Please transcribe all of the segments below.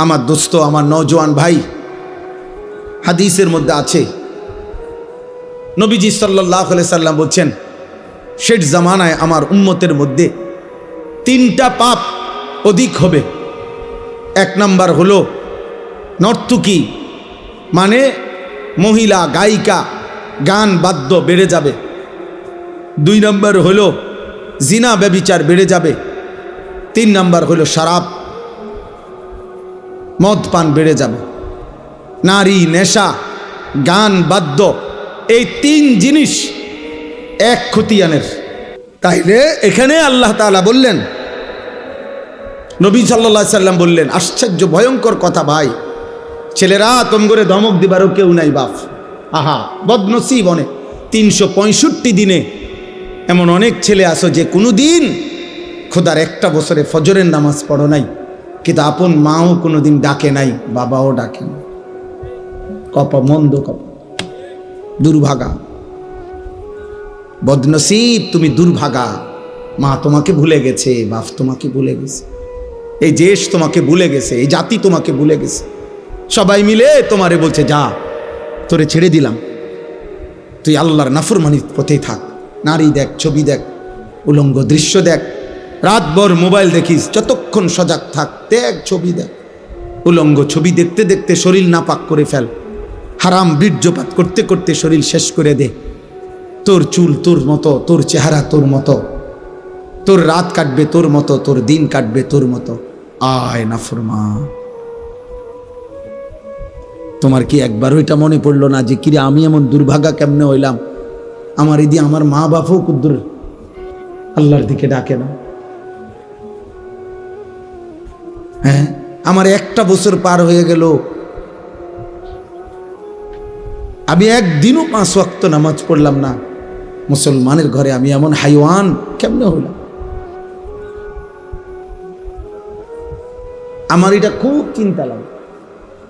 আমার দোস্ত, আমার নওজোয়ান ভাই, হাদিসের মধ্যে আছে নবীজি সাল্লাল্লাহু আলাইহি সাল্লাম বলছেন, শেষ জামানায় আমার উম্মতের মধ্যে 3টা পাপ অধিক হবে। 1 নাম্বার হলো নর্তকী, মানে মহিলা গায়িকা, গান বাদ্য বেড়ে যাবে। 2 নাম্বার হলো জিনা ব্যভিচার বেড়ে যাবে। 3 নাম্বার হলো শরাব, মদ পান বেড়ে যাবে। নারী, নেশা, গান বাদ্য, এই 3 জিনিস এক খতিয়ানের। তাইলে এখানে আল্লাহ তাআলা বললেন, নবী সাল্লাল্লাহু আলাইহি সাল্লাম বললেন, আশ্চর্য ভয়ঙ্কর কথা ভাই, ছেলেরা তোম করে ধমক দিবারও কেউ নাই বাপ। আহা বদনসিব অনেক। 365 দিনে এমন অনেক ছেলে আসো যে কোনো দিন খোদার একটা বছরে ফজরের নামাজ পড়ো নাই, কিন্তু আপন মাও কোনোদিন ডাকে নাই, বাবাও ডাকে না। কপ মন্দ, কপ দুর্ভাগা, বদনসিব, তুমি দুর্ভাগা। মা তোমাকে ভুলে গেছে, বাপ তোমাকে ভুলে গেছে, এই দেশ তোমাকে ভুলে গেছে, এই জাতি তোমাকে ভুলে গেছে। সবাই মিলে তোমারে বলছে, যা তোরে ছেড়ে দিলাম, তুই আল্লাহর নাফরমানির পথেই থাক। নারী দেখ, ছবি দেখ, উলঙ্গ দৃশ্য দেখ, রাতভর মোবাইল দেখিস, যতক্ষণ সজাগ থাক, দেখ ছবি দেখ। উলঙ্গ ছবি দেখতে দেখতে শরীর নাপাক করে ফেল, হারাম বীর্যপাত করতে করতে শরীর শেষ করে দে। তোর চুল তোর মতো, তোর চেহারা তোর মতো, তোর রাত কাটবে তোর মতো, তোর দিন কাটবে তোর মতো। আয় নাফরমান, তোমার কি একবার ওইটা মনে পড়লো না যে কিরে আমি এমন দুর্ভাগা কেমনে হইলাম? আমার ইদি আমার মা বাপও কুদ্দুর আল্লাহর দিকে ডাকে না। হ্যাঁ, আমার 1টা বছর পার হয়ে গেল, আমি একদিনও 5 ওয়াক্ত নামাজ পড়লাম না। মুসলমানের ঘরে আমি এমন হাইওয়ান কেমনে হইলাম? আমার এটা খুব চিন্তা লাগে,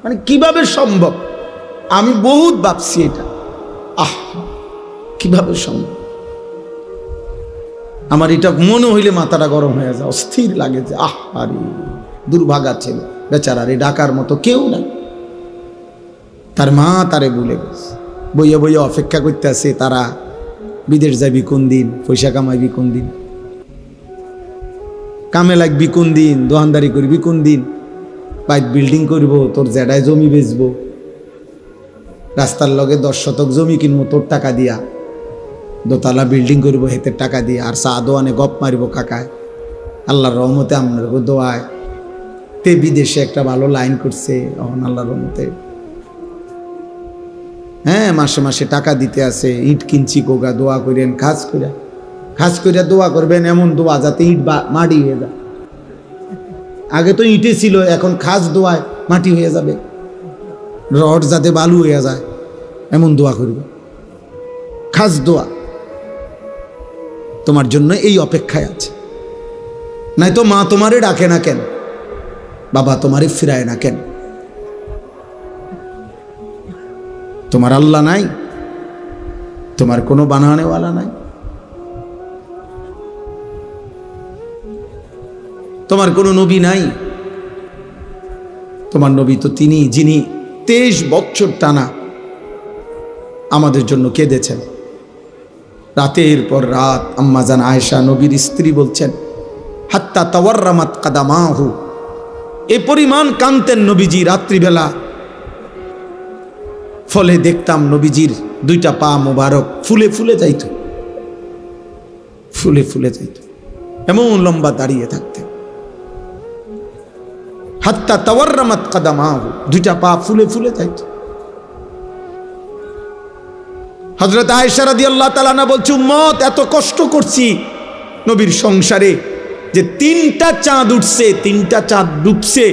মানে কিভাবে সম্ভব? আমি বহুত ভাবছি এটা, কিভাবে সম্ভব? আমার এটা মনে হইলে মাথাটা গরম হয়ে যায়, অস্থির লাগে যে আরে দুর্ভাগা ছেলে বেচারা রে, ডাকার মতো কেউ নাই। তার মা তারে ভুলে গেছে, বইয়া বইয়া অপেক্ষা করতে আছে, তারা বিদেশ যাবি কোন দিন, পয়সা কামাইবি কোন দিন, কামে লাগবি কোন দিন, দোকানদারি করবি কোন দিন, বাইক বিল্ডিং করবো, তোর জেডায় জমি বেচবো, রাস্তার লগে 10 শতক জমি কিনবো তোর টাকা দিয়া, দোতলা বিল্ডিং করবো হেতের টাকা দিয়ে, আর চা দোয়ানে গপ মারিব কাকায়। আল্লাহর রহমতে আপনার দোয়ায় তে বিদেশে একটা ভালো লাইন করছে, এখন আল্লাহর রহমতে হ্যাঁ মাসে মাসে টাকা দিতে আছে। ইট কিনছি কোগা, দোয়া করেন, খাস করে দোয়া করবেন, এমন দোয়া যাতে ইট মাটি হয়ে যায়। আগে তো ইটে ছিল, এখন খাস দোয়ায় মাটি হয়ে যাবে, রড যাতে বালু হয়ে যায়, এমন দোয়া করবে। খাস দোয়া তোমার জন্য এই অপেক্ষায় আছে। নাই তো মা তোমারে ডাকে না কেন, বাবা তোমারে ফিরায় না কেন? তোমার আল্লাহ নাই, তোমার কোনো বানানেওয়ালা নাই, তোমার কোনো নবী নাই। তোমার নবী তো তিনি যিনি 23 বছর টানা আমাদের জন্য কেঁদেছেন। রাতের পর রাত আম্মাজান আয়েশা নবীর স্ত্রী বলছেন, হাত্তা তাওয়াররামাত কাদামাহু, এ পরিমাণ কাঁদতেন নবীজি রাত্রিবেলা। ফলে দেখতাম নবীজির 2টা পা মোবারক ফুলে ফুলে যাইত, ফুলে ফুলে যাইত, এমন লম্বা দাঁড়িয়ে থাকতেন। হাত্তা তাওয়াররামাত কাদামাহু, 2টা পা ফুলে ফুলে যাইত। হযরত আয়েশা রাদিয়াল্লাহু তাআলা আনহা বলছে, উম্মত এত কষ্ট করছি নবীর সংসারে যে 3টা চাঁদ উঠছে, 3টা চাঁদ ডুবছে,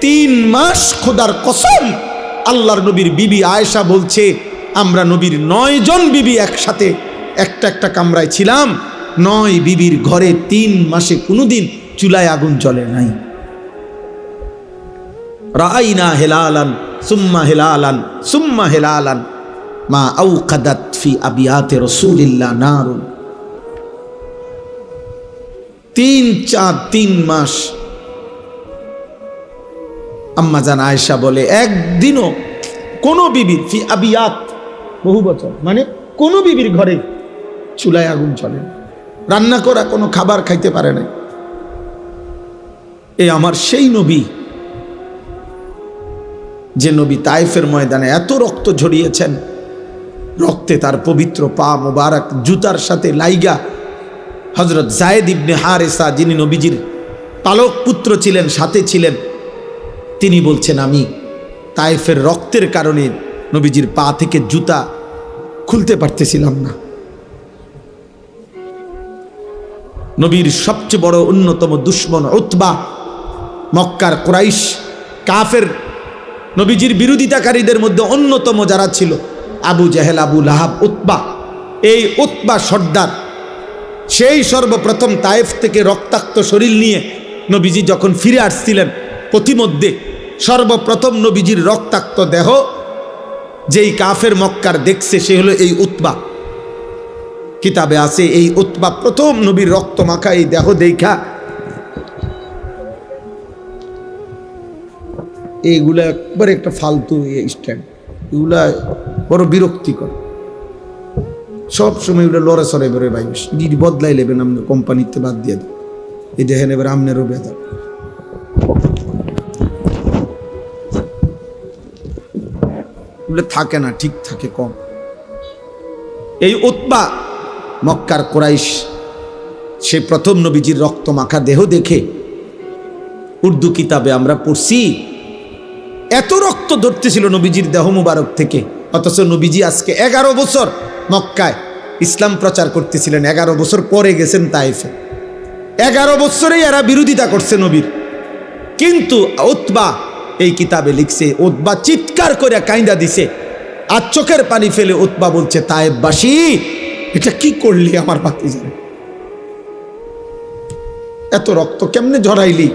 3 মাস খোদার কসম। আল্লাহর নবীর বিবি আয়েশা বলছে, আমরা নবীর 9 জন বিবি একসাথে একটা কামরায় ছিলাম। 9 বিবির ঘরে 3 মাসে কোনোদিন চুলায় আগুন জ্বলে নাই। রাআইনা হিলালান সুম্মা হিলালান সুম্মা হিলালান মা আওকাদাত ফি আবিয়াতে রাসূলিল্লাহ নারুন। 3 চাঁদ 3 মাস আম্মা জান আয়েশা বলে একদিনও কোনো বিবির ফি আবিয়াত, বহু বছর, মানে কোনো বিবির ঘরে চুলায় আগুন চলে না, রান্না করা কোনো খাবার খাইতে পারে না। এ আমার সেই নবী, যে নবী তায়েফের ময়দানে এত রক্ত ঝরিয়েছেন, রক্তে তার পবিত্র পা মোবারক জুতার সাথে লাইগা হযরত যায়েদ ইবনে হারেসা, যিনি নবীজির পালক পুত্র ছিলেন, সাথে ছিলেন, তিনি বলছেন আমি তায়েফের রক্তের কারণে নবীজির পা থেকে জুতা খুলতে পারতেছিলাম না। নবীর সবচেয়ে বড় অন্যতম দুশমন উতবা, মক্কার কুরাইশ কাফের, নবীজির বিরোধিতাকারীদের মধ্যে অন্যতম যারা ছিল, আবু জেহেল, আবু লাহাব, উতবা। এই উতবা সর্দার, সেই সর্বপ্রথম তায়েফ থেকে রক্তাক্ত শরীর নিয়ে নবীজি যখন ফিরে আসছিলেন, পথিমধ্যে সর্বপ্রথম নবীজির রক্তাক্ত দেহ যেই কাফের মক্কার দেখছে, সে হলো এই উতবা। কিতাবে আছে এই উতবা প্রথম নবীর রক্ত মাখা এই দেহ দেখা এইগুলা একবারে একটা ফালতু স্ট্যান্ড, এগুলা বড় বিরক্তিকর। সব সময় এগুলো লড়ে সরে বেরোয় ভাই, বদলাই নেবেন আপনার কোম্পানিতে, বাদ দিয়ে দেন। এই দেখেন এবার আমনেরও বেদার, এগুলো থাকে না, ঠিক থাকে কম। এই উতবা মক্কার কুরাইশ, সে প্রথম নবীজির রক্ত মাখা দেহ দেখে, উর্দু কিতাবে আমরা পড়ছি, এত রক্ত ধরতেছিল নবীজির দেহ মুবারক থেকে, অথচ নবীজি আজকে 11 বছর মক্কায় ইসলাম প্রচার করতেছিলেন, 11 বছর পরে গেছেন তায়েফে। 11 বছরেই এরা বিরোধিতা করছে নবীর। কিন্তু উতবা এই কিতাবে লিখছে, উতবা চিৎকার করে কাইন্দা দিছে, আর চোখের পানি ফেলে উতবা বলছে, তায়েফবাসী এটা কি করলি আমার ভাতিজারে, এত রক্ত কেমনে ঝরাইলি?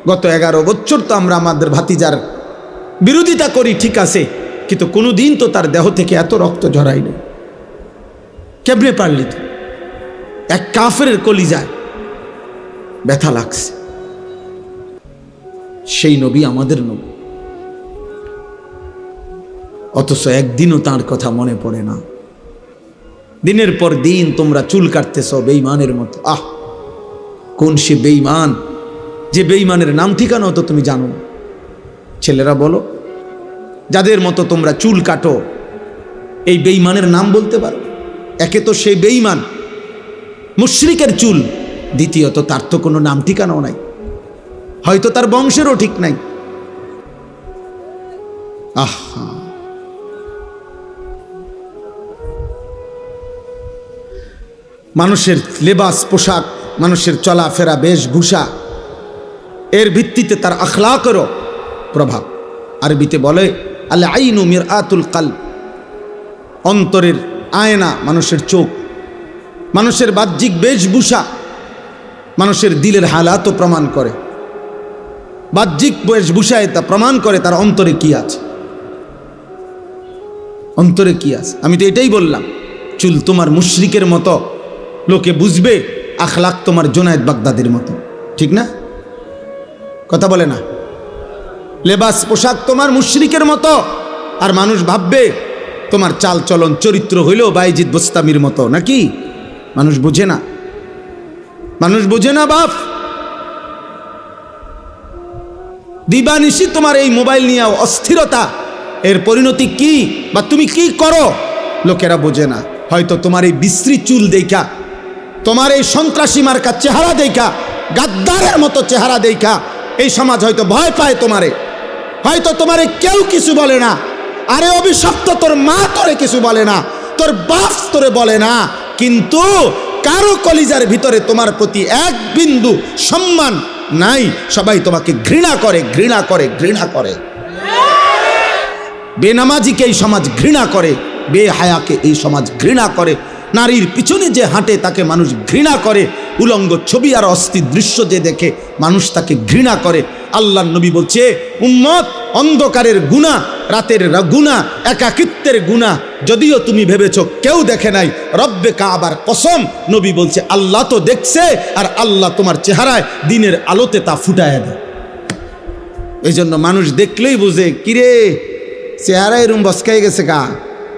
গত 11 বছর তো আমরা আমাদের ভাতিজার বিরোধিতা করি, ঠিক আছে, কিন্তু কোনোদিন তো তার দেহ থেকে এত রক্ত ঝরাইনি, কেমনে পারলি? তো এক কাফের কলিজায় ব্যথা লাগছে। সেই নবী আমাদের নবী, অথচ একদিনও তার কথা মনে পড়ে না। দিনের পর দিন তোমরা চুল কাটতেছ বেঈমানের মতো। কোন সে বেঈমান, যে বেঈমানের নাম ঠিকানা তো তুমি জানো? ছেলেরা বলো, যাদের মতো তোমরা চুল কাটো, এই বেঈমানের নাম বলতে পারো? একে তো সেই বেঈমান, মুশরিকের চুল, দ্বিতীয়ত তার তো কোনো নাম ঠিকানাও নাই, হয়তো তার বংশেরও ঠিক নাই। আহা, মানুষের লেবাস পোশাক, মানুষের চলাফেরা বেশভূষা, এর ভিত্তিতে তার আখলাকেরও প্রভাব। আরবিতে বলে আল আইনু মিরআতুল কলব, অন্তরের আয়না মানুষের চোখ। মানুষের বাহ্যিক বেশভূষা মানুষের দিলের হালাতও প্রমাণ করে। বাহ্যিক বেশভূষায় তা প্রমাণ করে তার অন্তরে কি আছে, অন্তরে কি আছে। আমি তো এটাই বললাম, চুল তোমার মুশরিকের মতো, লোকে বুঝবে, আখলাক তোমার জুনায়েদ বাগদাদির মতো, ঠিক না? কথা বলে না? লেবাস পোশাক তোমার মুশরিকের মতো, আর মানুষ ভাববে তোমার চাল চলন চরিত্র হইলেও বাইজিদ বোস্তামির মতো, নাকি? মানুষ বুঝে না, মানুষ বুঝে না বাপ। দিবানিশি তোমার এই মোবাইল নিয়ে অস্থিরতা, এর পরিণতি কি, বা তুমি কি করো, লোকেরা বোঝে না। হয়তো তোমার এই বিশ্রী চুল দেখা, তোমার এই সন্ত্রাসী মার্কা চেহারা দেখা, গাদ্দারের মতো চেহারা দেখা এই সমাজ হয়তো ভয় পায় তোমারে, হয়তো তোমারে কেউ কিছু বলে না। আরে অভিশপ্ত, তোর মা তোরে কিছু বলে না, তোর বাপ তোরে বলে না, কিন্তু কারো কলিজার ভিতরে তোমার প্রতি এক বিন্দু সম্মান নাই। সবাই তোমাকে ঘৃণা করে, ঘৃণা করে, ঘৃণা করে। বেনামাজিকে এই সমাজ ঘৃণা করে, বেহায়াকে এই সমাজ ঘৃণা করে, নারীর পিছনে যে হাঁটে তাকে মানুষ ঘৃণা করে, উলঙ্গ ছবি আর অস্থির দৃশ্য যে দেখে মানুষ তাকে ঘৃণা করে। আল্লাহর নবী বলছে, উম্মত, অন্ধকারের গুনাহ, রাতের গুনাহ, একাকিত্বের গুনাহ যদিও তুমি ভেবেছো কেউ দেখে নাই, রব্বে কাবার কসম, নবী বলছে আল্লাহ তো দেখছে, আর আল্লাহ তোমার চেহারায় দিনের আলোতে তা ফুটায় দেয়। এই জন্য মানুষ দেখলেই বুঝে কিরে চেহারা এরম বসকাই গেছে কা,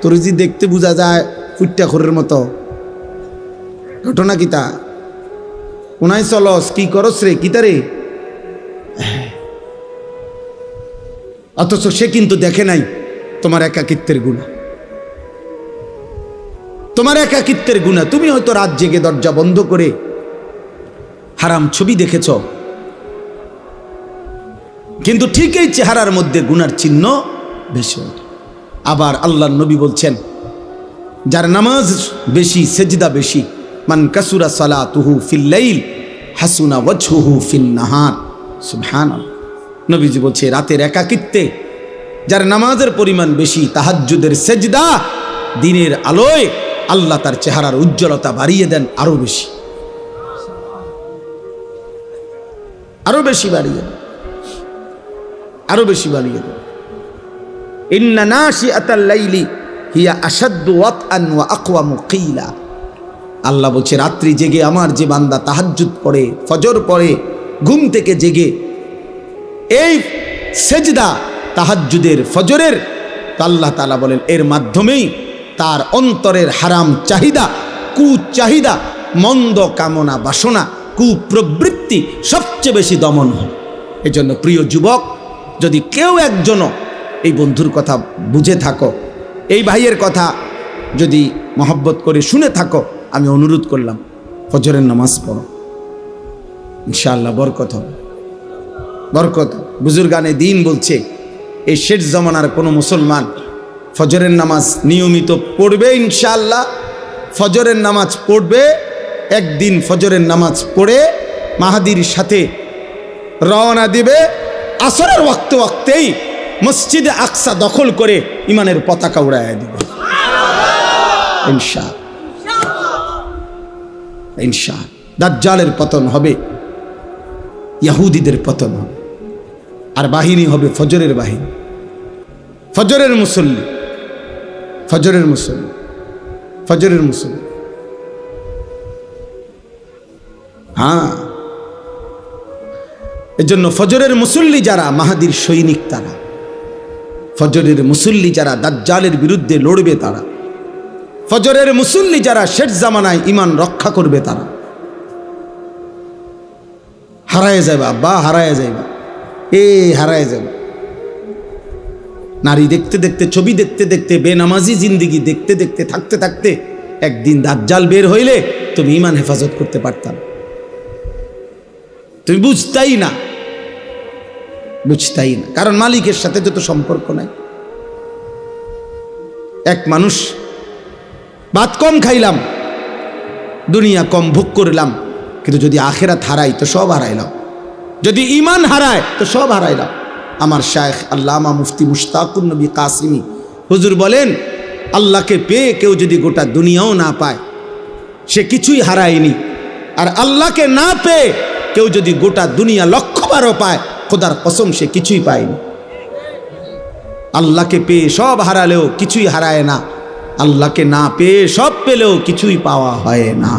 তোর যে দেখতে বোঝা যায় ফুটটা খোরের মতো। ঘটনা কিতা কোনায় চলস, কি করস রে, কিতা রে? অথচ সে কিন্তু দেখে নাই তোমার একাকিত্বের গুণা, তোমার একাকিত্বের গুণা। তুমি হয়তো রাত জেগে দরজা বন্ধ করে হারাম ছবি দেখেছ, কিন্তু ঠিক এই চেহারার মধ্যে গুনার চিহ্ন বেশি। আবার আল্লাহর নবী বলছেন, যার নামাজ বেশি, সেজদা বেশি, মান কাসুরা সালাতুহু ফিল লাইল হাসুনা ওয়াজহুহু ফিন নাহার। সুবহানাল্লাহ। নবীজি বলছে, রাতের একাকিত্বে যার নামাজের পরিমাণ বেশি, তাহাজ্জুদের সেজদা, দিনের আলোয় আল্লাহ তার চেহারার উজ্জ্বলতা বাড়িয়ে দেন আরো বেশি, আরো বেশি বাড়িয়ে দেন, আরো বেশি বাড়িয়ে দেন। ইন্না নাশিআতাল লাইলি হিয়া আশাদ্দু ওয়াতআন ওয়া আকওয়ামু কিলা। আল্লাহ বলছে, রাত্রি জেগে আমার যে বান্দা তাহাজ্জুদ পড়ে, ফজর পড়ে, ঘুম থেকে জেগে এই সেজদা তাহাজ্জুদের, ফজরের, তো আল্লাহ তাআলা বলেন এর মাধ্যমেই তার অন্তরের হারাম চাহিদা, কুচাহিদা, মন্দ কামনা বাসনা, কুপ্রবৃত্তি সবচেয়ে বেশি দমন হয়। এজন্য প্রিয় যুবক, যদি কেউ একজনও এই বন্ধুর কথা বুঝে থাকো, এই ভাইয়ের কথা যদি মহব্বত করে শুনে থাকো, আমি অনুরোধ করলাম ফজরের নামাজ পড়ো, ইনশাআল্লাহ বরকত হবে, বরকত। বুজুর্গানে দিন বলছে, এই শেষ জমানার কোনো মুসলমান ফজরের নামাজ নিয়মিত পড়বে, ইনশাআল্লাহ ফজরের নামাজ পড়বে, একদিন ফজরের নামাজ পড়ে মাহাদির সাথে রওনা দিবে, আসরের ওয়াক্তেই মসজিদে আকসা দখল করে ইমানের পতাকা উড়াইয়া দিবে, ইনশাআল্লাহ, ইনশাআল্লাহ। দাজ্জালের পতন হবে, ইহুদিদের পতন হবে, আর বাহিনী হবে ফজরের বাহিনী, ফজরের মুসল্লি, ফজরের মুসল্লি, ফজরের মুসল্লি। হ্যাঁ, এজন্য ফজরের মুসল্লি যারা মাহাদির সৈনিক, তারা ফজরের মুসল্লি যারা দাজ্জালের বিরুদ্ধে লড়বে, তারা ফজরের মুসল্লি যারা শেষ জামানায় ইমান রক্ষা করবে, তারা হারায় যাবা, বা হারায় যাইবা, হারায় যাবে। নারী দেখতে দেখতে, ছবি দেখতে দেখতে, বেনামাজি জিন্দিগি দেখতে দেখতে, থাকতে থাকতে একদিন দাজ্জাল বের হইলে তুমি ইমান হেফাজত করতে পারতাম, তুমি বুঝতাই না, বুঝতাই না, কারণ মালিকের সাথে তো সম্পর্ক নাই। এক মানুষ, ভাত কম খাইলাম, দুনিয়া কম ভোগ করলাম, কিন্তু যদি আখিরাত হারাই তো সব হারাইলাম, যদি ঈমান হারায় তো সব হারাইলাম। আমার শায়েখ আল্লামা মুফতি মুশতাকুর নবী কাসিমি হুজুর বলেন, আল্লাহকে পেয়ে কেউ যদি গোটা দুনিয়াও না পায়, সে কিছুই হারায়নি। আর আল্লাহকে না পেয়ে কেউ যদি গোটা দুনিয়া লক্ষবারও পায়, খোদার কসম সে কিছুই পায়নি। আল্লাহকে পেয়ে সব হারালেও কিছুই হারায় না, আল্লাহকে না পেয়ে সব পেলেও কিছুই পাওয়া হয় না।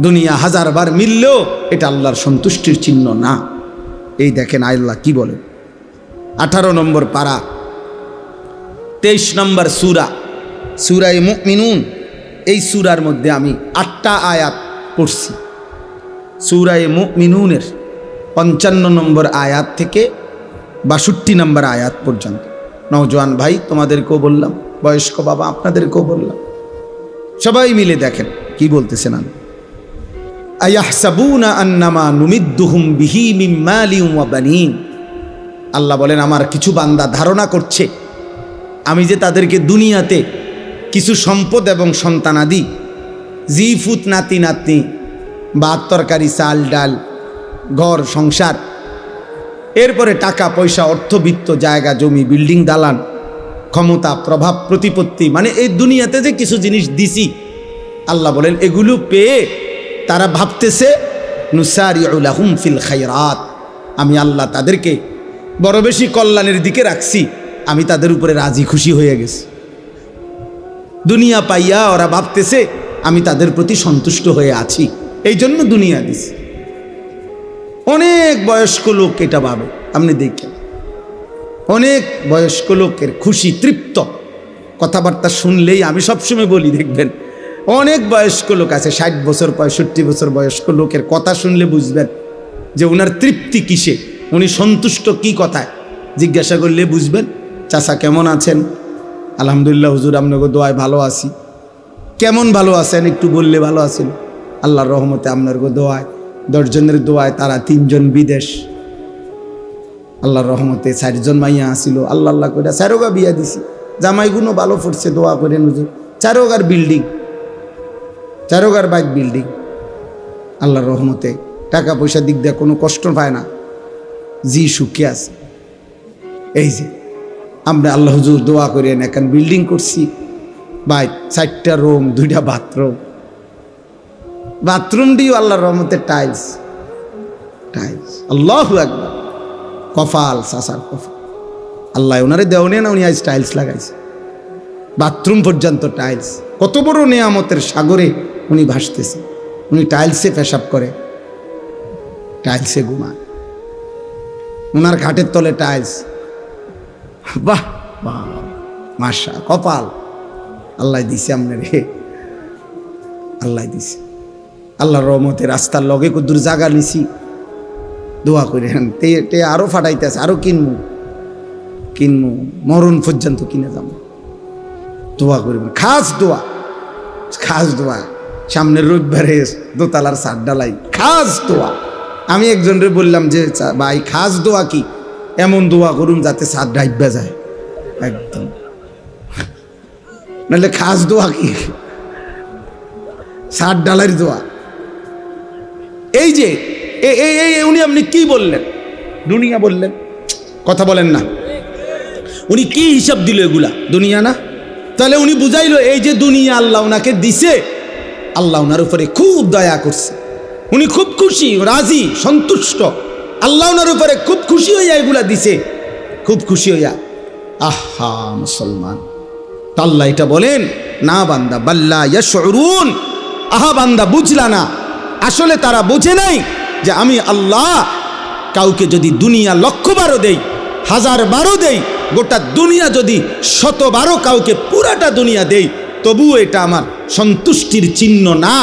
দুনিয়া হাজারবার মিললেও এটা আল্লাহর সন্তুষ্টির চিহ্ন না। এই দেখেন আল্লাহ কি বলে, 18 নম্বর পারা, 23 নম্বর সূরা, সূরায়ে মুমিনুন। এই সূরার মধ্যে আমি 8টা আয়াত পড়ছি। সূরায়ে মুমিনুনের 55 নম্বর আয়াত থেকে 62 নম্বর আয়াত পর্যন্ত। নওজোয়ান ভাই তোমাদেরকেও বললাম, বয়স্ক বাবা আপনাদেরকেও বললাম, সবাই মিলে দেখেন কি বলতেছেন। আমি আয়াহসাবুনা আন্নামা নুমিদ্দুহুম বিহি মিন মালিন ওয়া বানিন। আল্লাহ বলেন, আমার কিছু বান্দা ধারণা করছে আমি যে তাদেরকে দুনিয়াতে কিছু সম্পদ এবং সন্তানাদি, জিফুত, নাতি নাতনি, ভাত তরকারি, চাল ডাল, ঘর সংসার, এরপরে টাকা পয়সা, অর্থবিত্ত, জায়গা জমি, বিল্ডিং দালান, ক্ষমতা, প্রভাব, প্রতিপত্তি, মানে এই দুনিয়াতে যে কিছু জিনিস দিছি, আল্লাহ বলেন এগুলো পেয়ে তারা ভাবতেছে নুসারিউ লাহুম ফিল খায়রাত, আমি আল্লাহ তাদেরকে বড় বেশি কল্যাণের দিকে রাখছি, আমি তাদের উপরে রাজি খুশি হয়ে গেছি। দুনিয়া পাইয়া ওরা ভাবতেছে আমি তাদের প্রতি সন্তুষ্ট হয়ে আছি, এই জন্য দুনিয়া দিছি। অনেক বয়স্ক লোক এটা ভাবে, আপনি দেখেন অনেক বয়স্ক লোকের খুশি তৃপ্ত কথাবার্তা শুনলেই, আমি সবসময় বলি দেখবেন অনেক বয়স্ক লোক আছে 60 বছর 65 বছর বয়স্ক লোকের কথা শুনলে বুঝবেন যে ওনার তৃপ্তি কিসে, উনি সন্তুষ্ট কি কথায়। জিজ্ঞাসা করলে বুঝবেন, চাচা কেমন আছেন? আলহামদুলিল্লাহ হুজুর আপনাকে দোয়ায় ভালো আছি। কেমন ভালো আছেন একটু বললে ভালো আছেন। আল্লাহর রহমতে আপনার দোয়ায় 10 জনের দোয়ায় তারা 3 জন বিদেশ, আল্লাহর রহমতে 4 জন মাইয়া আসিল, আল্লাহ আল্লাহ করে 4গা বিয়া দিছি, জামাইগুলো ভালো পড়ছে, দোয়া করেন হুজুর। 4গার বিল্ডিং, 4গার বাইক বিল্ডিং, আল্লাহর রহমতে টাকা পয়সা দিক দিয়ে কোনো কষ্ট পায় না, জি সুখে আছে। এই যে আমরা আল্লাহ হুজুর দোয়া করেন, এখন বিল্ডিং করছি ভাই, 4টা রুম 2টা বাথরুম, বাথরুম দিও আল্লাহর রহমতে টাইলস টাইলস, আল্লাহু আকবার। কপাল সাসার কপাল, আল্লাহ ওনারে দেওয়া না, উনি আজ টাইলস লাগাইছে, বাথরুম পর্যন্ত টাইলস। কত বড় নেয়ামতের সাগরে উনি ভাসতেছে। উনি টাইলসে পেশাব করে, টাইলসে ঘুমায়, ওনার খাটের তলে টাইলস। বাহ বাহ মাশা, কপাল আল্লাহ দিছে আপনার, হে আল্লাহ দিছে। আল্লাহর রহমতে রাস্তার লগে কদ্দুর জায়গা নিছি, দোয়া করেন তে আরো ফাটাইতেছে, আরো কিনবো মরণ পর্যন্ত কিনে যাবো, দোয়া করবেন। খাস দোয়া সামনের রবিবারে দোতলার ছাদ ঢালাই, খাস দোয়া। আমি একজনরে বললাম যে ভাই খাস দোয়া কি? এমন দোয়া করুন যাতে ছাদ ডাইবা যায় একদম, নাহলে খাস দোয়া কি? ছাদ ঢালাইয়ের দোয়া। এই যে উনি আপনি কি বললেন? দুনিয়া বললেন, কথা বলেন না। উনি কি হিসাব দিল? এগুলা দুনিয়া না? তাহলে উনি বুঝাইলো এই যে দুনিয়া আল্লাহ ওনাকে দিছে, আল্লাহ ওনার উপরে খুব দয়া করছে, উনি খুব খুশি, রাজি, সন্তুষ্ট। আল্লাহ ওনার উপরে খুব খুশি হইয়া এগুলা দিছে, খুব খুশি হইয়া। আহা মুসলমান, আল্লাহ এটা বলেন না বান্দা, বাল্লা ইয়াশউরুন, আহা বান্দা বুঝলা না, আসলে তারা বোঝে নাই যে আমি আল্লাহ কাউকে যদি দুনিয়া 1,000,000 দেই, 1000 দেই, গোটা দুনিয়া যদি 100 কাউকে পুরাটা দুনিয়া দেই, তবুও এটা আমার সন্তুষ্টির চিহ্ন না,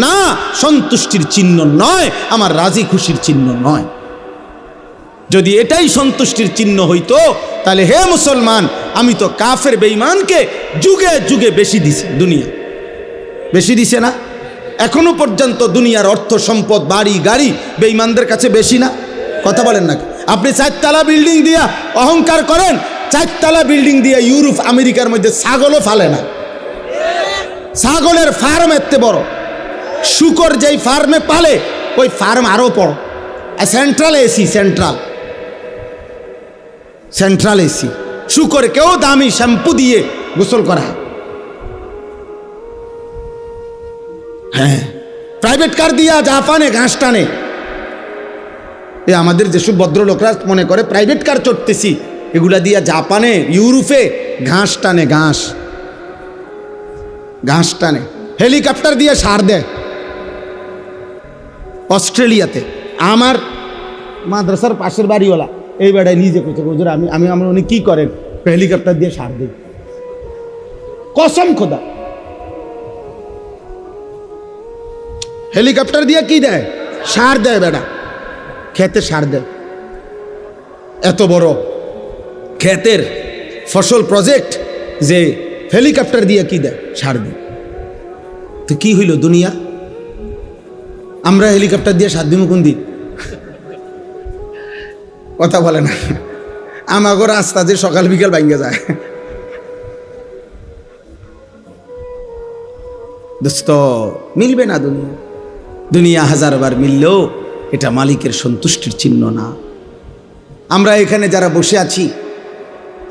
না সন্তুষ্টির চিহ্ন নয়, আমার রাজি খুশির চিহ্ন নয়। যদি এটাই সন্তুষ্টির চিহ্ন হইতো তাহলে হে মুসলমান, আমি তো কাফের বেঈমানকে যুগে যুগে বেশি দিছি, দুনিয়া বেশি দিছে না? এখনো পর্যন্ত দুনিয়ার অর্থ সম্পদ বাড়ি গাড়ি বেঈমানদের কাছে বেশি না? কথা বলেন না? আপনি 4 তলা বিল্ডিং দিয়া অহংকার করেন, 4 তলা বিল্ডিং দিয়া ইউরোপ আমেরিকার মধ্যে ছাগলও ফালে না। ছাগলের ফার্ম এত বড়, শুকর যেই ফার্মে পালে ওই ফার্ম আরো বড়, সেন্ট্রাল এসি, সেন্ট্রাল এসি। শুকরকেও দামি শ্যাম্পু দিয়ে গোসল করা, হ্যাঁ প্রাইভেট কার দিয়া জাপানে ঘাস টানে। এ আমাদের যেসব ভদ্রলোকরা মনে করে প্রাইভেট কার চড়তেছি, এগুলা দিয়া জাপানে ইউরোপে ঘাস টানে, ঘাস টানে, হেলিকপ্টার দিয়ে সার দেয়। অস্ট্রেলিয়াতে আমার মাদ্রাসার পাশের বাড়িওয়ালা এই বেড়ায় নিজে করছে, হুজুর আমি আমরা উনি কি করেন? হেলিকপ্টার দিয়ে সার দেয়, কসম খোদা। হেলিকপ্টার দিয়ে কি দেয়? সার দেয় বেড়া, খেতে সার দেয়। এত বড় ক্ষেতের ফসল প্রজেক্ট যে হেলিকপ্টার দিয়ে কি দেয়? সার দেয়। তো কি হইল দুনিয়া? আমরা হেলিকপ্টার দিয়ে সার দিব কোন দিন? কথা বলে না। আমাগো রাস্তা যে সকাল বিকাল ভাঙ্গে যায়। দোস্ত মিলবে না দুনিয়া, দুনিয়া 1000 বার মিললেও এটা মালিকের সন্তুষ্টির চিহ্ন না। আমরা এখানে যারা বসে আছি,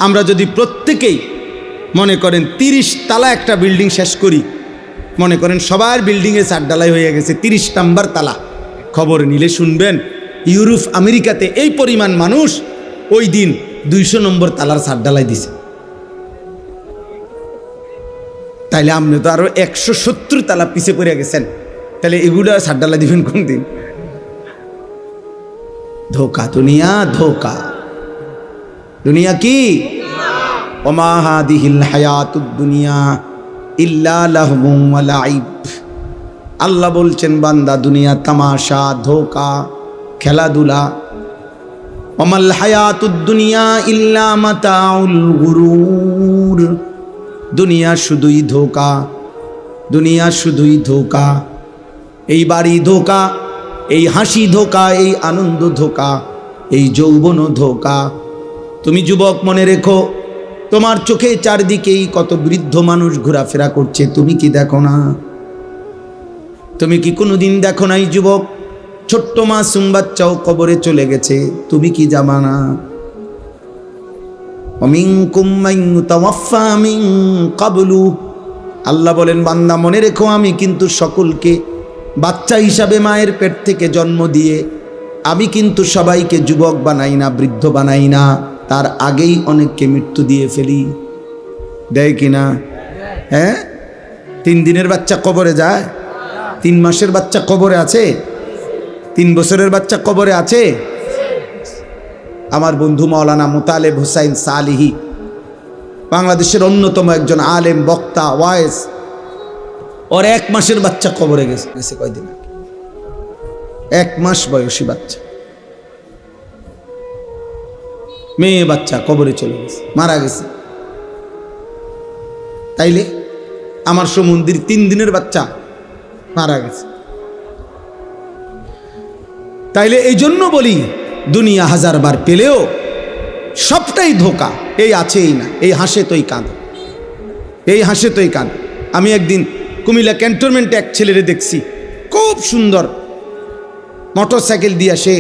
আমরা যদি প্রত্যেকেই মনে করেন 30 তালা একটা বিল্ডিং শেষ করি, মনে করেন সবার বিল্ডিংয়ে 4 ঢালাই হয়ে গেছে, 30 নাম্বার তালা, খবর নিলে শুনবেন ইউরোপ আমেরিকাতে এই পরিমাণ মানুষ ওই দিন 200 নম্বর তালার 4 ঢালাই দিছে। তাইলে আপনি তো আরো 170 তালা পিছে পড়ে গেছেন, তাহলে এগুলো 4 ঢালাই দিবেন কোন দিন? ধোকা, দুনিয়া ধোকা। দুনিয়া কি? ওমা হাদিহিল হায়াতুদ দুনিয়া ইল্লা লাহবুম ওয়া লাইব। আল্লাহ বলছেন বান্দা দুনিয়া তামাশা, ধোকা, খেলাধুলা। ওমাল হায়াতুদ দুনিয়া ইল্লা মাতাউল গুরুর। দুনিয়া শুধুই ধোকা, দুনিয়া শুধুই ধোকা। এই বাড়ি ধোকা, এই হাসি ধোকা, এই আনন্দ ধোকা, এই যৌবন ধোকা। তুমি যুবক মনে রেখো, তোমার চোখে চারদিকেই কত বৃদ্ধ মানুষ ঘোরাফেরা করছে, তুমি কি দেখো না? তুমি কি কোনোদিন দেখো নাই যুবক, ছোট্ট মাসুম বাচ্চাও কবরে চলে গেছে, তুমি কি জানো না? ওমিনকুম মান ইউতাওয়াফা মিন ক্বাবলু। আল্লাহ বলেন বান্দা মনে রেখো, আমি কিন্তু সকলকে বাচ্চা হিসাবে মায়ের পেট থেকে জন্ম দিয়ে আমি কিন্তু সবাইকে যুবক বানাই না, বৃদ্ধ বানাই না, তার আগেই অনেককে মৃত্যু দিয়ে ফেলি। দেয় কিনা? হ্যাঁ, 3 দিনের বাচ্চা কবরে যায়, 3 মাসের বাচ্চা কবরে আছে, 3 বছরের বাচ্চা কবরে আছে। আমার বন্ধু মাওলানা মুতালেব হুসাইন সালিহি, বাংলাদেশের অন্যতম একজন আলেম, বক্তা, ওয়াইজ, ওর 1 মাসের বাচ্চা কবরে গেছে কয়দিন আগে। 1 মাস বয়সী বাচ্চা, মেয়ে বাচ্চা কবরে চলে গেছে, মারা গেছে। তাইলে আমার সমুদ্র 3 দিনের বাচ্চা মারা গেছে। তাইলে এই জন্য বলি দুনিয়া 1000 বার পেলেও সবটাই ধোকা। এই আছে এই না, এই হাসে তোই কাঁদে, এই হাসে তোই কাঁদে। আমি একদিন কুমিল্লা ক্যান্টনমেন্টে এক ছেলেরে দেখছি, খুব সুন্দর মোটর সাইকেল দিয়ে সে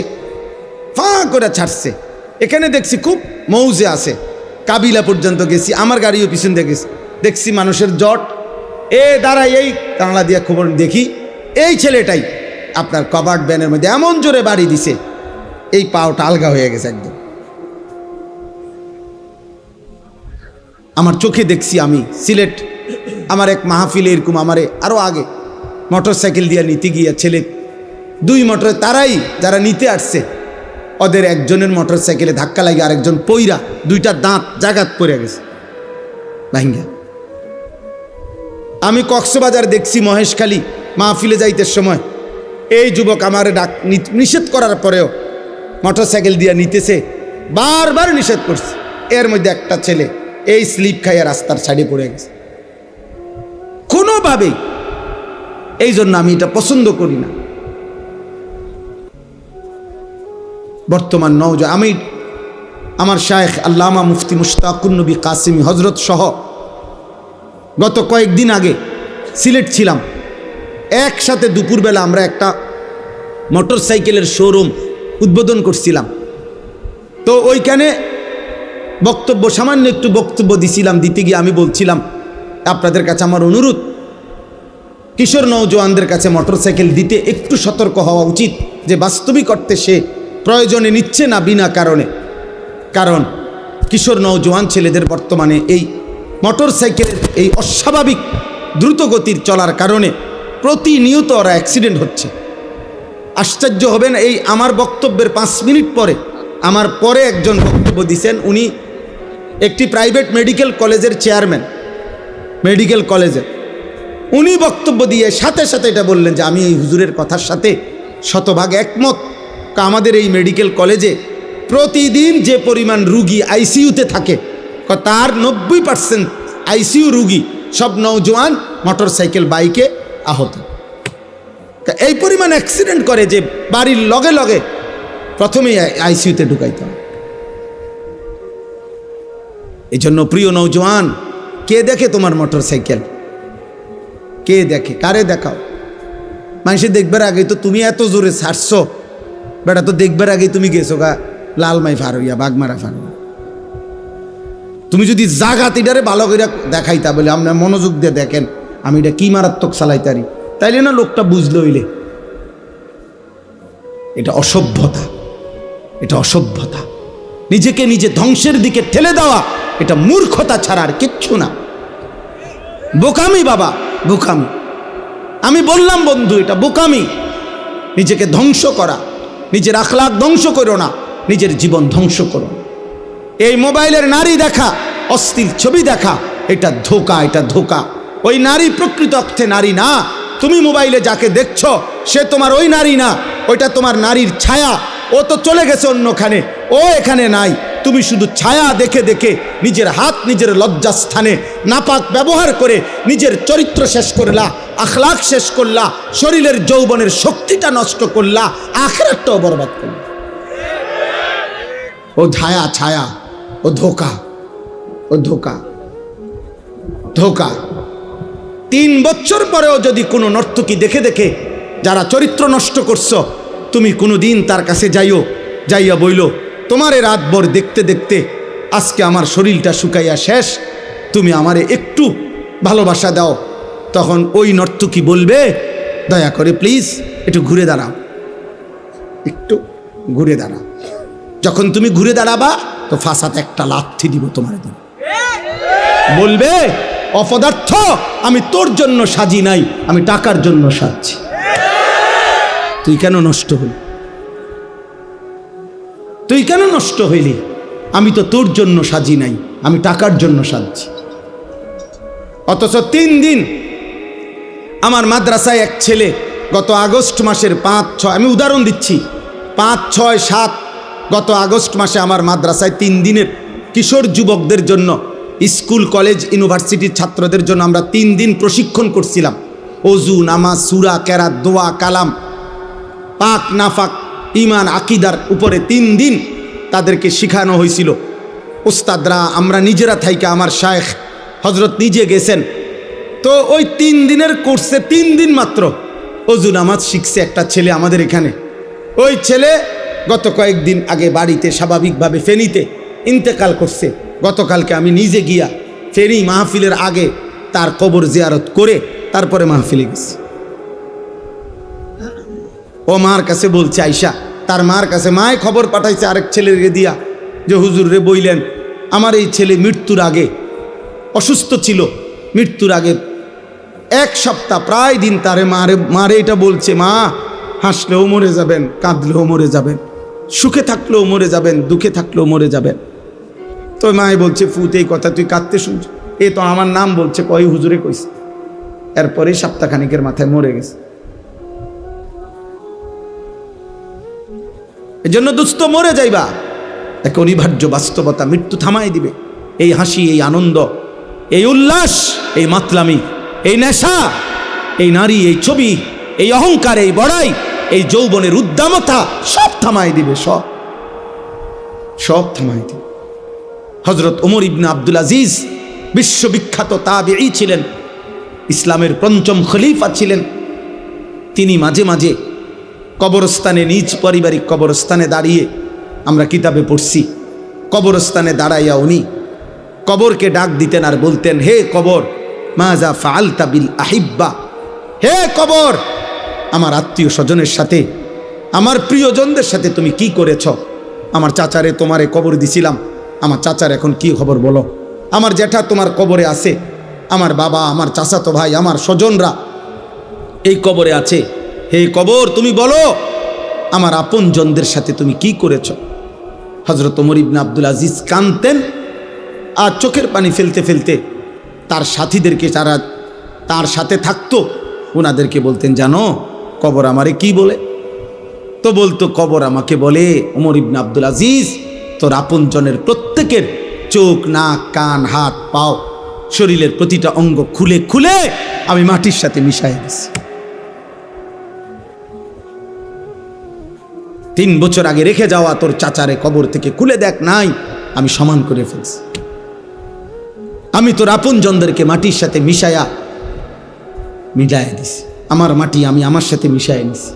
ফাঁ করে ছাড়ছে। এখানে দেখছি খুব মৌজে আছে, কাবিলা পর্যন্ত গেছি, আমার গাড়িও পিছন দিয়ে গেছি, দেখছি মানুষের জট। দাঁড়াই, এই কাংলা দিয়া খবর দেখি, এই ছেলেটাই আপনার কভার্ড ভ্যানের মধ্যে এমন জোরে বাড়ি দিছে, এই পাওটা আলগা হয়ে গেছে একদম। আমার চোখে দেখছি। আমি সিলেট আমার এক মাহফিলে এরকম আমারে আরো আগে মোটর সাইকেল দিয়ে নিতে গিয়া ছেলে 2 মোটরে, তারাই যারা নিতে আসছে, ওদের একজনের মোটর সাইকেলে ধাক্কা লাগে, আরেকজন পইরা 2টা দাঁত জাগাত পড়ে গেছে ভাঙ্গা। আমি কক্সবাজার দেখছি মহেশখালী মাহফিলে যাইতে সময় এই যুবক আমার নিষেধ করার পরেও মোটর সাইকেল দিয়ে নিতেছে, বারবার নিষেধ করছে। এর মধ্যে একটা ছেলে এই স্লিপ খাইয়া রাস্তার সাইডে পড়ে গেছে কোনোভাবেই। এই জন্য আমি এটা পছন্দ করি না। বর্তমান আমি আমার শায়েখ আল্লামা মুফতি মুশতাকুন নবী কাসিমি হজরত সহ গত কয়েকদিন আগে সিলেট ছিলাম। একসাথে দুপুরবেলা আমরা একটা মোটর সাইকেলের শোরুম উদ্বোধন করছিলাম। তো ওইখানে বক্তব্য, সামান্য একটু বক্তব্য দিছিলাম। দিতে গিয়ে আমি বলছিলাম, আপনাদের কাছে আমার অনুরোধ, কিশোর নওজোয়ানদের কাছে মোটর সাইকেল দিতে একটু সতর্ক হওয়া উচিত, যে বাস্তবিক অর্থে সে প্রয়োজনে নিচ্ছে না বিনা কারণে। কারণ কিশোর নওজোয়ান ছেলেদের বর্তমানে এই মোটর সাইকেলের এই অস্বাভাবিক দ্রুত গতির চলার কারণে প্রতিনিয়ত ওরা অ্যাক্সিডেন্ট হচ্ছে। আশ্চর্য হবেন, এই আমার বক্তব্যের 5 মিনিট পরে আমার পরে একজন বক্তব্য দিয়েছেন, উনি একটি প্রাইভেট মেডিকেল কলেজের চেয়ারম্যান, মেডিকেল কলেজের। উনি বক্তব্য দিয়ে সাথে সাথে এটা বললেন যে আমি এই হুজুরের কথার সাথে শতভাগ একমত। আমাদের এই মেডিকেল কলেজে প্রতিদিন যে পরিমাণ রুগী আইসিইউতে থাকে, তার 90% আইসিইউ রুগী সব নওজোয়ান মোটর সাইকেল বাইকে আহত। এই পরিমাণ অ্যাক্সিডেন্ট করে যে বাড়ির লগে লগে প্রথমেই আইসিইউতে ঢুকাইতে হয়। এই জন্য প্রিয় নওজোয়ান, কে দেখে তোমার মোটর সাইকেল? কে দেখে? কারে দেখাও? মানুষে দেখবার আগে তো তুমি এত জোরে ছাড়ছো, বেটা তো দেখবার আগে তুমি গেছো গা লালমাই ফার হইয়া, বাগমারা ফার হইয়া। তুমি যদি জাগাতিটারে ভালো করে দেখাইতা, বলে আপনার মনোযোগ দিয়ে দেখেন আমি এটা কি মারাত্মক চালাইতারি, তাইলে না লোকটা বুঝলো হইলে। এটা অসভ্যতা, এটা অসভ্যতা। নিজেকে নিজে ধ্বংসের দিকে ঠেলে দেওয়া, এটা মূর্খতা ছাড়া আর কিচ্ছু না। বোকামি বাবা, বোকামি। আমি বললাম বন্ধু, এটা বোকামি। নিজেকে ধ্বংস করা, নিজের আখলাক ধ্বংস করো না, নিজের জীবন ধ্বংস করো না। এই মোবাইলের নারী দেখা, অশ্লীল ছবি দেখা, এটা ধোঁকা, এটা ধোঁকা। ওই নারী প্রকৃত অর্থে নারী না। তুমি মোবাইলে যাকে দেখছো সে তোমার ওই নারী না, ওইটা তোমার নারীর ছায়া। ও তো চলে গেছে অন্যখানে, ও এখানে নাই। তুমি শুধু ছায়া দেখে দেখে নিজের হাত নিজের লজ্জাস্থানে নাপাক ব্যবহার করে নিজের চরিত্র শেষ করলা, আখলাক শেষ করলা, শরীরের যৌবনের শক্তিটা নষ্ট করলা, আখিরাতটাও বরবাদ করলা। ও ছায়া, ছায়া, ও ধোঁকা, ও ধোঁকা, ধোঁকা। 3 বছর পরেও যদি কোনো নর্তকী দেখে দেখে যারা চরিত্র নষ্ট করছো, তুমি কোনো দিন তার কাছে যাইয়া বইল, তোমারে রাতভর দেখতে দেখতে আজকে আমার শরীরটা শুকাইয়া শেষ, তুমি আমারে একটু ভালোবাসা দাও। তখন ওই নর্তকী বলবে, দয়া করে প্লিজ একটু ঘুরে দাঁড়াও, একটু ঘুরে দাঁড়াও। যখন তুমি ঘুরে দাঁড়াবা তো ফাঁসাতে একটা লাথি দিব তোমার দিন। বলবে, অপদার্থ, আমি তোর জন্য সাজি নাই, আমি টাকার জন্য সাজছি। তুই কেন নষ্ট হলি? তুই কেন নষ্ট হইলি? আমি তো তোর জন্য সাজি নাই, আমি টাকার জন্য সাজছি। অথচ 3 দিন আমার মাদ্রাসায় এক ছেলে গত আগস্ট মাসের 5-6, আমি উদাহরণ দিচ্ছি, 5, 6, 7 গত আগস্ট মাসে আমার মাদ্রাসায় 3 দিনের কিশোর যুবকদের জন্য, স্কুল কলেজ ইউনিভার্সিটির ছাত্রদের জন্য আমরা 3 দিন প্রশিক্ষণ করছিলাম। ওযু, নামাজ, সূরা, কেরাত, দোয়া, কালাম, পাক নাফাক, ইমান, আকিদার উপরে 3 দিন তাদেরকে শেখানো হয়েছিল। উস্তাদরা, আমরা নিজেরা থাইকা, আমার শায়েখ হজরত নিজে গেছেন। তো ওই 3 দিনের কোর্সে 3 দিন মাত্র ওযু নামাজ শিখছে একটা ছেলে আমাদের এখানে। ওই ছেলে গত কয়েকদিন আগে বাড়িতে স্বাভাবিকভাবে ফেনীতে ইন্তেকাল করছে। গতকালকে আমি নিজে গিয়া ফেনী মাহফিলের আগে তার কবর জিয়ারত করে তারপরে মাহফিলে গেছি। ও মার কাছে বলছে, আইসা তার মার কাছে, মায় খবর পাঠাইছে আরেক ছেলেকে দিয়া যে হুজুর রে বইলেন আমার এই ছেলে মৃত্যুর আগে অসুস্থ ছিল, মৃত্যুর আগে 1 সপ্তাহ প্রায় দিন তারে মারে এটা বলছে, মা হাসলেও মরে যাবেন, কাঁদলেও মরে যাবেন, সুখে থাকলেও মরে যাবেন, দুঃখে থাকলেও মরে যাবেন। তো মায় বলছে, ফুত এই কথা তুই কাঁদতে শুনছ? এ তো আমার নাম বলছে, কয় হুজুরে কইছে। এরপরে সপ্তাহখানিকের মাথায় মরে গেছে। এজন্য দুস্থ মরে যাইবা, এক অনিবার্য বাস্তবতা, মৃত্যু থামাই দিবে। এই হাসি, এই আনন্দ, এই উল্লাস, এই মাতলামি, এই নেশা, এই নারী, এই ছবি, এই অহংকার, এই বড়াই, এই যৌবনের উদ্দামতা সব থামাই দিবে, সব থামাই দিবে। হযরত ওমর ইবনে আব্দুল আজিজ বিশ্ববিখ্যাত তাবেঈ ছিলেন, ইসলামের 5ম খলিফা ছিলেন। তিনি মাঝে মাঝে কবরস্থানে, নিজ পারিবারিক কবরস্থানে দাঁড়িয়ে, আমরা কিতাবে পড়ছি, কবরস্থানে দাঁড়াইয়া উনি কবরকে ডাক দিতেন আর বলতেন, হে কবর, মাজা ফাআলতা বিল আহিব্বা, হে কবর, আমার আত্মীয় স্বজনের সাথে, আমার প্রিয়জনদের সাথে তুমি কি করেছ? আমার চাচারে তোমারে কবর দিছিলাম, আমার চাচার এখন কি খবর বলো? আমার জ্যাঠা তোমার কবরে আছে, আমার বাবা, আমার চাচাতো ভাই, আমার স্বজনরা এই কবরে আছে। হে কবর, তুমি বলো আমার আপনজনদের সাথে তুমি কি করেছ? হযরত ওমর ইবনে আব্দুল আজিজ কাঁদতেন আর চোখের পানি ফেলতে ফেলতে তার সাথীদেরকে, যারা তার সাথে থাকতো, ওনাদেরকে বলতেন, জানো কবর আমারে কি বলে? তো বলতো, কবর আমাকে বলে, ওমর ইবনে আব্দুল আজিজ, তোর আপনজনের প্রত্যেকের চোখ, নাক, কান, হাত, পাও, শরীরের প্রতিটা অঙ্গ খুলে খুলে আমি মাটির সাথে মিশাই দিছি। 3 বছর আগে রেখে যাওয়া তোর চাচারে কবর থেকে খুলে দেখ, নাই, আমি সমান করে ফেলছি। আমি তোর আপনজনদেরকে মাটির সাথে মিশাইয়া দিছি। আমার মাটি আমি আমার সাথে মিশাই নিছি।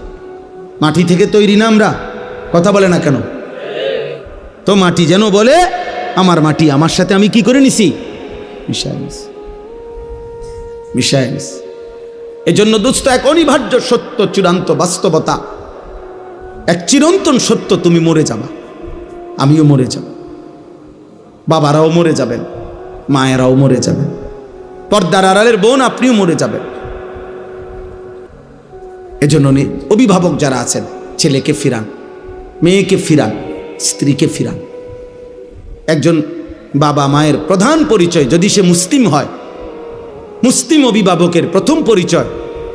মাটি থেকে তৈরি না আমরা? কথা বলে না কেন? তো মাটি যেন বলে, আমার মাটি আমার সাথে আমি কি করে নিছি? মিশাই নিছি, মিশাই নিছি। এজন্য দোস্ত, এক অনিবার্য সত্য, চূড়ান্ত বাস্তবতা, এক চিরন্তন সত্য, তুমি মরে যাবা, আমিও মরে যাব, বাবারাও মরে যাবেন, মায়েরাও মরে যাবেন, পর্দার আড়ালের বোন আপনিও মরে যাবেন। এজন্য অভিভাবক যারা আছেন, ছেলেকে ফিরান, মেয়েকে ফিরান, স্ত্রীকে ফিরান। একজন বাবা মায়ের প্রধান পরিচয় যদি সে মুসলিম হয়, মুসলিম অভিভাবকের প্রথম পরিচয়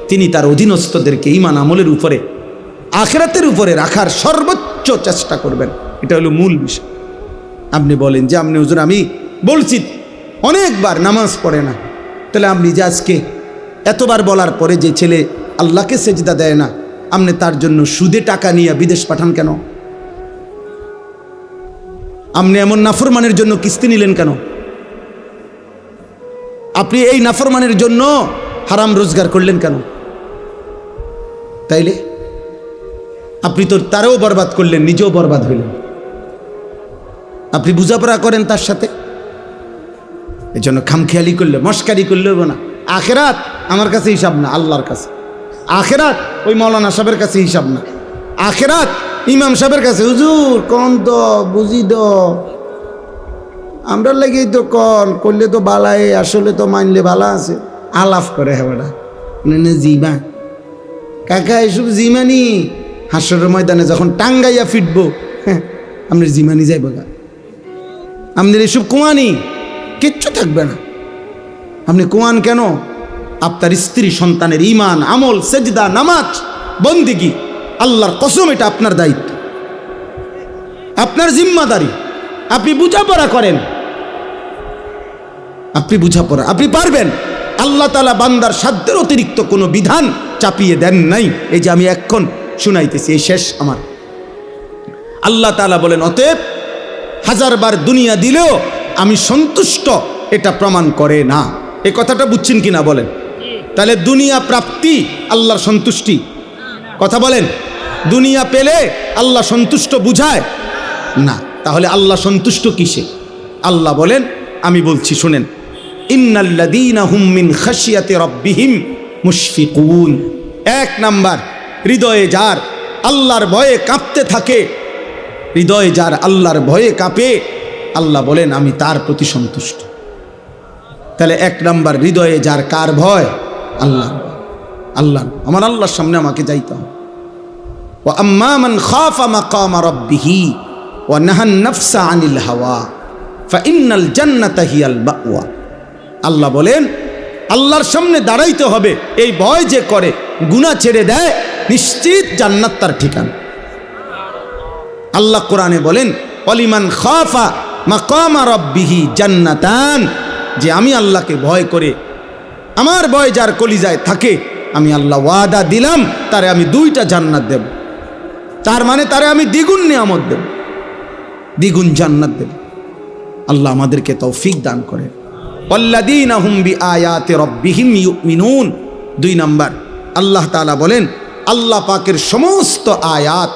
তিনি তার অধীনস্থদেরকে ঈমান আমলের উপরে, আখিরাতের উপরে রাখার সর্বোচ্চ চেষ্টা করবেন। এটা হলো মূল বিষয়। আপনি বলেন যে আপনি হুজুর আমি বলছি অনেকবার নামাজ পড়ে না, তাহলে আপনি যে আজকে এতবার বলার পরে যে ছেলে আল্লাহকে সেজদা দেয় না, আপনি তার জন্য সুদে টাকা নিয়ে বিদেশ পাঠান কেন? আপনি এমন নাফরমানের জন্য কিস্তি নিলেন কেন? আপনি এই নাফরমানের জন্য হারাম রোজগার করলেন কেন? তাইলে আপনি তো তারও বরবাদ করলেন, নিজেও বরবাদ হইলেন। আপনি বুঝাপড়া করেন তার সাথে, এই জন্য খামখেয়ালি করলে, মস্কারি করলে হবে না। আখেরাত আমার কাছে হিসাব না, আল্লাহর কাছে। আখেরাত ওই মৌলানা সাহেবের কাছে হিসাব না, আখেরাত ইমাম সাহেবের কাছে। হুজুর কন তো বুঝি দ, আমরা লেগেই তো কন করলে তো বালাই, আসলে তো মানলে ভালা আছে। আলাফ করে হেবাটা জিমা কাকা, এসব জিমানি হাসরের ময়দানে যখন টাঙ্গাইয়া ফিটবো, হ্যাঁ আপনার জিমানি যাইব না, আপনার এসব কুয়ানি কিচ্ছু থাকবে না। আপনি কুয়ান কেন? আপনার স্ত্রী সন্তানের ঈমান, আমল, সেজদা, নামাজ, বন্দেগী, আল্লাহর কসম এটা আপনার দায়িত্ব, আপনার জিম্মাদারি। আপনি বুঝাপড়া করেন, আপনি বুঝাপড়া, আপনি পারবেন। আল্লাহ তাআলা বান্দার সাধ্যের অতিরিক্ত কোনো বিধান চাপিয়ে দেন নাই। এই যে আমি এখন শুনাইতেছি, এই শেষ আমার। আল্লাহ তাআলা বলেন, অতএব হাজারবার দুনিয়া দিলেও আমি সন্তুষ্ট, এটা প্রমাণ করে না। এই কথাটা বুঝছেন কিনা বলেন? তাহলে দুনিয়া প্রাপ্তি আল্লাহর সন্তুষ্টি, কথা বলেন। দুনিয়া পেলে আল্লাহ সন্তুষ্ট বুঝায় না, তাহলে আল্লাহ সন্তুষ্ট কিসে? আল্লাহ বলেন, আমি বলছি শুনেন, ইন্নাল্লাযীনা হুম মিন খাশিয়াতি রাব্বিহিম মুশফিকুন। এক নাম্বার, হৃদয়ে যার আল্লাহর ভয়ে কাঁপতে থাকে, হৃদয়ে যার আল্লাহর ভয়ে কাঁপে, আল্লাহ বলেন আমি তার প্রতি সন্তুষ্ট। তাহলে এক নাম্বার, হৃদয়ে যার কার ভয়? আল্লাহ। আল্লাহ, আমার আল্লাহর সামনে আমাকে যাইতে হবে। ওয়া আম্মা মান খাফা মাকামা রাব্বিহি ওয়া নাহান নাফসা আনিল হাওয়া ফাইন্নাল জান্নাতা হিয়াল মাওয়া। আল্লাহ বলেন আল্লাহর সামনে দাঁড়াইতে হবে, এই ভয় যে করে, গুনাহ ছেড়ে দেয়, নিশ্চিত জান্নাত তার ঠিকানা। আল্লাহ কোরআনে বলেন, ওয়ালিমান খাফা মাকামা রাব্বিহি জান্নাতান, যে আমি আল্লাহকে ভয় করে, আমার ভয় যার কলিজায় থাকে, আমি আল্লাহ ওয়াদা দিলাম তারে আমি 2টা জান্নাত দেব। তার মানে তারে আমি দ্বিগুণ নিয়ামত দেব, দ্বিগুণ জান্নাত দেব। আল্লাহ আমাদেরকে তৌফিক দান করেন। ওয়াল্লাযীনা হুম বিআয়াতি রাব্বিহিম ইউমিনুন। 2 নাম্বার, আল্লাহ তাআলা বলেন আল্লাহ পাকের সমস্ত আয়াত,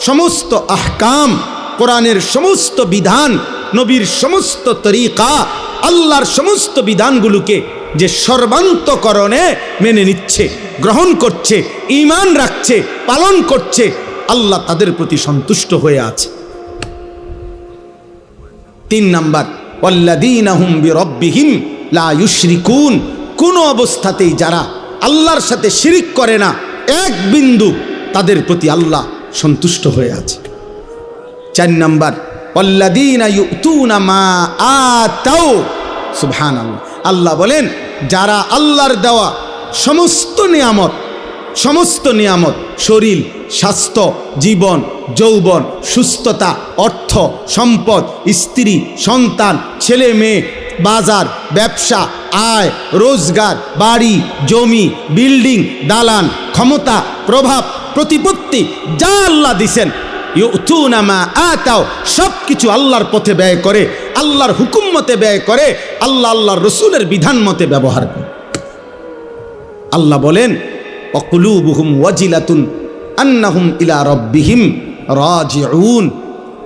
সমস্ত আহকাম, কোরআনের সমস্ত বিধান, নবীর সমস্ত তরিকা, আল্লাহর সমস্ত বিধানগুলোকে যে সর্বান্তকরণে মেনে নিচ্ছে, গ্রহণ করছে, ঈমান রাখছে, পালন করছে, আল্লাহ তাদের প্রতি সন্তুষ্ট হয়ে আছে। 3 নাম্বার, ওয়াল্লাযীনা হুম বিরাব্বিহিম লা ইউশরিকুন। কোনো অবস্থাতেই যারা আল্লাহর সাথে শিরিক করে না, এক বিন্দু, তাদের প্রতি আল্লাহ সন্তুষ্ট হয়ে আছে। 4 নাম্বার, ওয়াল্লাযীনা ইউতুনা মা আতাউ। সুবহানাল্লাহ। আল্লাহ বলেন যারা আল্লাহর দেওয়া সমস্ত নিয়ামত, সমস্ত নিয়ামত, শরীর, স্বাস্থ্য, জীবন, যৌবন, সুস্থতা, অর্থ, সম্পদ, স্ত্রী, সন্তান, ছেলে মেয়ে, বাজার, ব্যবসা, আয়, রোজগার, বাড়ি, জমি, বিল্ডিং, দালান, ক্ষমতা, প্রভাব, প্রতিপত্তি, যা আল্লাহ দিছেন, ইউতুনা মা আতাও, সব কিছু আল্লাহর পথে ব্যয় করে, আল্লাহর হুকুম মতে ব্যয় করে, আল্লাহ আল্লাহর রসুলের বিধান মতে ব্যবহার করে। আল্লাহ বলেন ওয়াকুলুবুহুম ওয়াজিলাতুন আন্নাহুম ইলা রাব্বিহিম রাজিউন।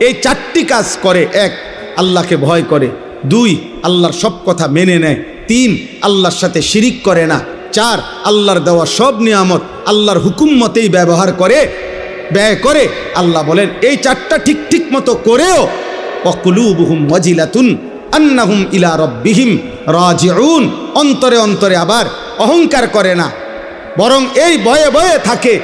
এই 4টি কাজ করে। 1, আল্লাহকে ভয় করে। 2, আল্লাহর সব কথা মেনে নেয়। 3, আল্লাহর সাথে শিরিক করে না। 4, আল্লাহর দেওয়া সব নিয়ামত আল্লাহর হুকুম মতেই ব্যবহার করে, ব্যয় করে। আল্লাহ বলেন এই 4টা ঠিক ঠিক মতো করেও ওয়াকুলুবুহুম ওয়াজিলাতুন আন্নাহুম ইলা রাব্বিহিম রাজিউন, অন্তরে অন্তরে আবার অহংকার করে না, বরং এই ভয়ে ভয়ে থাকে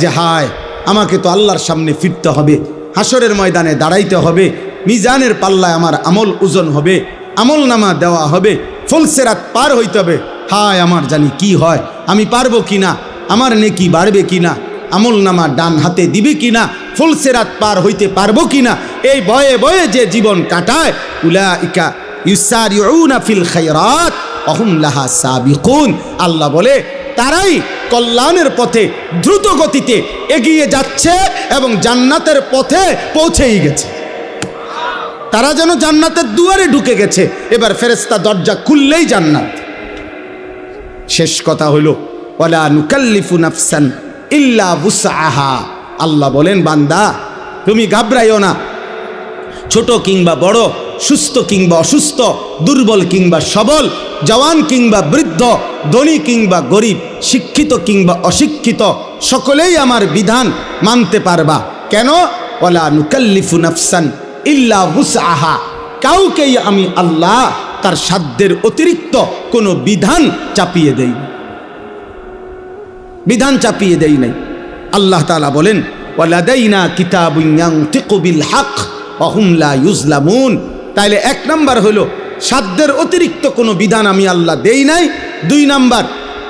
যে হায় আমাকে তো আল্লাহর সামনে ফিরতে হবে, হাসরের ময়দানে দাঁড়াইতে হবে, মিজানের পাল্লায় আমার আমল ওজন হবে, আমল নামা দেওয়া হবে, ফুলসেরাত পার হইতে হবে। হায় আমার জানি কি হয়, আমি পারবো কিনা, আমার নেকি বাড়বে কিনা, আমল নামা ডান হাতে দিবে কিনা, ফুলসেরাত পার হইতে পারবো কিনা, এই ভয়ে ভয়ে যে জীবন কাটায়, উলাইকা ইউসারিউনা ফিল খায়রাত ওয়া হুম লাহা সাবিকুন। আল্লাহ বলে তারাই কল্যাণের পথে দ্রুত গতিতে এগিয়ে যাচ্ছে এবং জান্নাতের পথে পৌঁছেই গেছে। তারা যেন জান্নাতের দুয়ারে ঢুকে গেছে, এবার ফেরেশতা দরজা খুললেই জান্নাত। শেষ কথা হলো ওয়ালা নুকাল্লিফু নাফসান ইল্লা বুসআহা। আল্লাহ বলেন বান্দা তুমি ঘাবড়াইও না, ছোট কিংবা বড়, সুস্থ কিংবা অসুস্থ, দুর্বল কিংবা সবল, জওয়ান কিংবা বৃদ্ধ, ধনী কিংবা গরিব, শিক্ষিত কিংবা অশিক্ষিত, সকলেই আমার বিধান মানতে পারবা। কেন? ওয়ালা নুকাল্লিফু নাফসান ইল্লা বুসআহা। কাউকেই আমি আল্লাহ তার সাধ্যের অতিরিক্ত কোনো বিধান চাপিয়ে দেই, বিধান চাপিয়ে দেই নাই। আল্লাহ তাআলা বলেন ওয়ালাদাইনা কিতাবুন ইয়ানতিকু বিল হক ওয়া হুম লা ইউজলামুন। তাইলে এক নাম্বার হলো সাধ্যের অতিরিক্ত কোনো বিধান আমি আল্লাহ দেই নাই। দুই নাম্বার,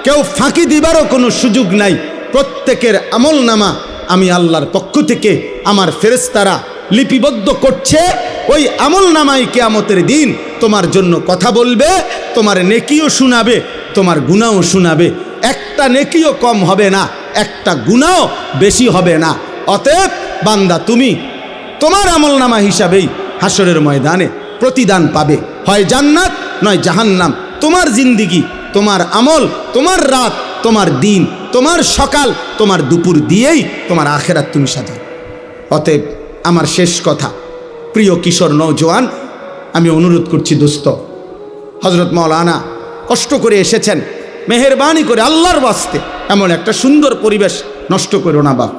কেউ ফাঁকি দিবারও কোনো সুযোগ নাই। প্রত্যেকের আমল নামা আমি আল্লাহর পক্ষ থেকে আমার ফেরেশতারা লিপিবদ্ধ করছে। ওই আমল নামাই কিয়ামতের দিন তোমার জন্য কথা বলবে, তোমার নেকিও শোনাবে, তোমার গুনাহও শোনাবে। একটা নেকিও কম হবে না, একটা গুনাহও বেশি হবে না। অতএব বান্দা তুমি তোমার আমল নামা হিসাবেই হাসরের ময়দানে প্রতিদান পাবে, হয় জান্নাত নয় জাহান্নাম। তোমার জিন্দিগি, তোমার আমল, তোমার রাত, তোমার দিন, তোমার সকাল, তোমার দুপুর দিয়েই তোমার আখেরাত তুমি সাজাও। অতএব আমার শেষ কথা, প্রিয় কিশোর নওজোয়ান, আমি অনুরোধ করছি দোস্ত, হযরত মাওলানা কষ্ট করে এসেছেন, মেহেরবানি করে আল্লাহর ওয়াস্তে এমন একটা সুন্দর পরিবেশ নষ্ট করো না বাপ।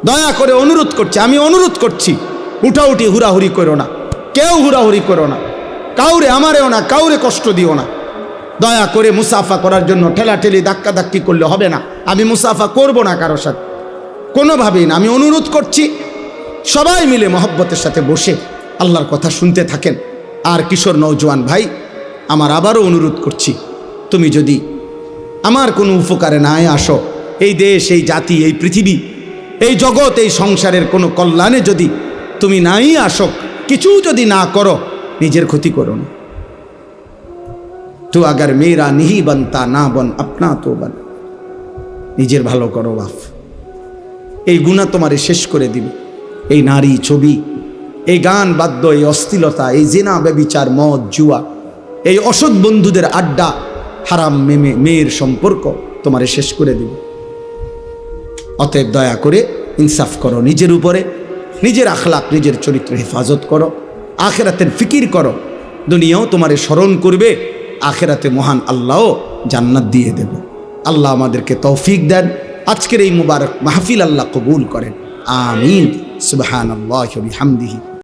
দয়া করে অনুরোধ করছি, আমি অনুরোধ করছি, উঠাউঠি হুড়াহুড়ি করো না, কেউ হুড়াহুড়ি করো না, কাউরে আমারেও না, কাউরে কষ্ট দিও না। দয়া করে মুসাফা করার জন্য ঠেলাঠেলি ধাক্কাধাক্কি করলে হবে না। আমি মুসাফা করব না কারোর সাথে, কোনোভাবেই না। আমি অনুরোধ করছি সবাই মিলে মহব্বতের সাথে বসে আল্লাহর কথা শুনতে থাকেন। আর কিশোর নওজোয়ান ভাই, আমার আবারও অনুরোধ করছি, তুমি যদি আমার কোনো উপকারে না আসো, এই দেশ, এই জাতি, এই পৃথিবী, এই জগৎ, এই সংসারের কোনো কল্যাণে যদি তুমি নাই আসো, কিছু যদি না করো, নিজের ক্ষতি করো না। তো আগার মেরা নিহি বনতা না বন আপনা তো বন। নিজের ভালো করো বাপ, এই গুনাহ তোমারে শেষ করে দিবে। এই নারী, ছবি, এই গান, বাদ্য, এই অশ্লীলতা, এই জিনা, ব্যভিচার, মদ, জুয়া, এই অসৎ বন্ধুদের আড্ডা, হারাম মেয়ের সম্পর্ক তোমারে শেষ করে দিবে। অতএব দয়া করে ইনসাফ করো নিজের উপরে, নিজের আখলাক, নিজের চরিত্র হেফাজত করো, আখেরাতের ফিকির করো। দুনিয়াও তোমারে স্মরণ করবে, আখেরাতে মহান আল্লাহও জান্নাত দিয়ে দেবে। আল্লাহ আমাদেরকে তৌফিক দেন। আজকের এই মুবারক মাহফিল আল্লাহ কবুল করেন, আমিন। সুবহানাল্লাহি ওয়া বিহামদিহি।